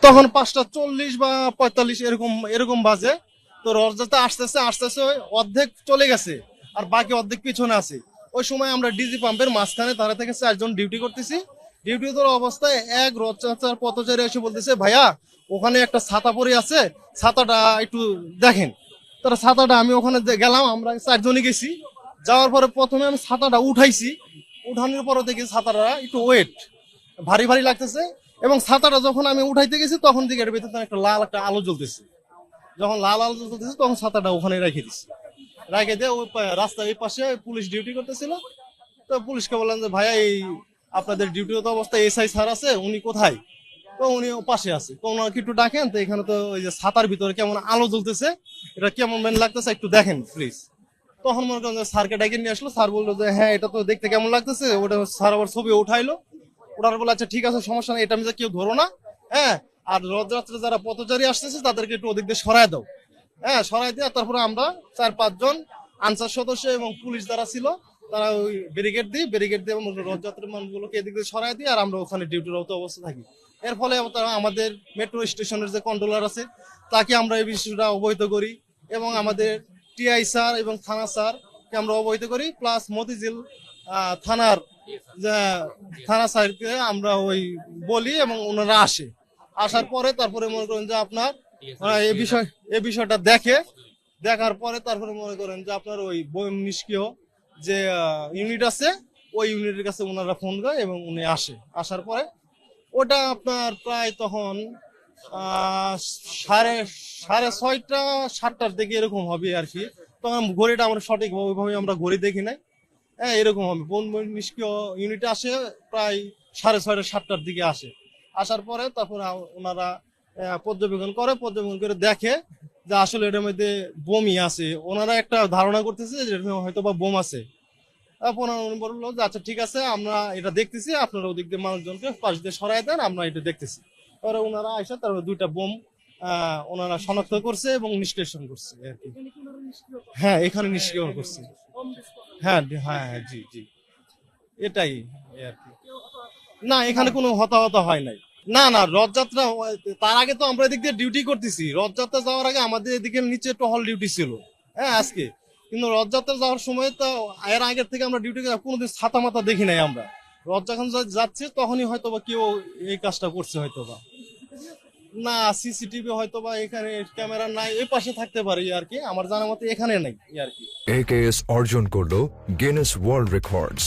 তখন 5:40 বা 45 এরকম এরকম বাজে। তো রথযাত্রা আসতেছে আসতেছে অর্ধেক চলে গেছে, আর বাকি অর্ধেক পিছনে আছে। ওই সময় আমরা ডিজি পাম্পের মাঝখানে তারা থেকে 4 জন ডিউটি করতেছি। ডিউটি করার অবস্থায় এক রথযাত্রার পথচারী এসে বলতেছে, ভাইয়া ওখানে একটা ছাতা পড়ে আছে, ছাতাটা একটু দেখেন। তারা ছাতাটা আমি ওখানে গেলাম, আমরা 4 জনই গেছি। যাওয়ার পরে প্রথমে আমি ছাতাটা উঠাইছি, উঠানোর পরে দেখি ছাতাটা একটু ওয়েট, ভারী ভারী লাগতেছে। এবং ছাতাটা যখন আমি উঠাইতে গেছি তখন দিকে এর ভিতরে একটা লাল একটা আলো জ্বলতেছে। যখন লাল আলো জ্বলতেছে তখন ছাতাটা ওখানে রেখে দিছি। রেখে দিয়ে ওই রাস্তার এই পাশে পুলিশ ডিউটি করতেছিল। তো পুলিশকে বললাম যে ভাইয়া এই আপনাদের ডিউটিরত অবস্থায় এসআই স্যার আছে, উনি কোথায়? তো উনি পাশে আছে। তো ওনাকে একটু ডাকেন তো, এখানে তো ওই যে ছাতার ভিতরে কেমন আলো জ্বলতেছে, এটা কেমন ম্যান লাগতেছে একটু দেখেন প্লিজ। তখন মনে করেন যে স্যারকে ডাকে নিয়ে আসলো। স্যার বললো যে হ্যাঁ এটা তো দেখতে কেমন লাগতেছে। ওটা স্যার আবার ছবি উঠাইলো। ওনার বলে আচ্ছা ঠিক আছে সমস্যা নেই, এটা আমি কেউ ধরো না। হ্যাঁ, আর রথযাত্রা যারা পথচারী আসতেছে তাদেরকে একটু ওদিক দিয়ে সরায় দাও। হ্যাঁ, সরাই দিয়ে তারপরে আমরা 4-5 জন আনসার সদস্য এবং পুলিশ যারা ছিল তারা ওই ব্যারিকেড দিয়ে রথযাত্রার মানুষগুলোকে এদিক দিয়ে সরাই দিয়ে আর আমরা ওখানে ডিউটিরত অবস্থা থাকি। এর ফলে তারা আমাদের মেট্রো স্টেশনের যে কন্ট্রোলার আছে তাকে আমরা এই বিষয়টা অবহিত করি, এবং আমাদের টিআই স্যার এবং থানা স্যারকে আমরা অবহিত করি, প্লাস মতিঝিল থানার যে থানা স্যারকে আমরা ওই বলি এবং ওনারা আসে। আসার পরে তারপরে মনে করেন যে আপনার এই বিষয়টা দেখার পরে তারপরে মনে করেন যে আপনার ওই বোম নিষ্ক্রিয় যে ইউনিট আছে ওই ইউনিটের কাছে ওনারা ফোন করে এবং উনি আসার পরে ওটা আপনার প্রায় তখন সাড়ে 6:30-7টার দিকে এরকম হবে আর কি। তখন ঘড়িটা আমরা সঠিক ওইভাবে আমরা ঘড়ি দেখি নাই। হ্যাঁ, এরকম হবে। বোম নিষ্ক্রিয় ইউনিটে আসে প্রায় 6:30-7টার দিকে আসার পরে তারপর ওনারা পর্যবেক্ষণ করে দেখে যে আসলে এটার মধ্যে বোমই আছে। ওনারা একটা ধারণা করতেছে যে হয়তো বা বোম আছে। তারপর উনি বললো যে আচ্ছা ঠিক আছে আমরা এটা দেখতেছি, আপনারা ওদিক দিয়ে মানুষজনকে পাশ দিয়ে সরাই দেন, আমরা এটা দেখতেছি। পরে ওনারা আসে তারপর 2টা বোম ওনারা শনাক্ত করছে এবং নিষ্কাশন করছে আর কি। হ্যাঁ, এখানে নিষ্ক্রিয় করছে। হ্যাঁ হ্যাঁ হ্যাঁ, জি জি, এটাই আর কি। না, এখানে কোনো হতাহত হয় নাই। না না, রথযাত্রা তার আগে তো আমরা এদিক দিয়ে ডিউটি করতেছি। রথযাত্রা যাওয়ার আগে আমাদের এদিকে নিচে টহল ডিউটি ছিল। হ্যাঁ আজকে কিন্তু রথযাত্রা যাওয়ার সময় তো এর আগের থেকে আমরা ডিউটি কোনোদিন ছাতা মাথা দেখি নাই আমরা। রথ যখন যাচ্ছে তখনই হয়তো বা কেউ এই কাজটা করছে হয়তো বা। না, সিসিটিভি হয়তো বা এখানে ক্যামেরা নাই, এই পাশে থাকতে পারে আর কি, আমার জানার মতে এখানে নাই আর কি। AKS অর্জন করলো গিনেস ওয়ার্ল্ড রেকর্ডস।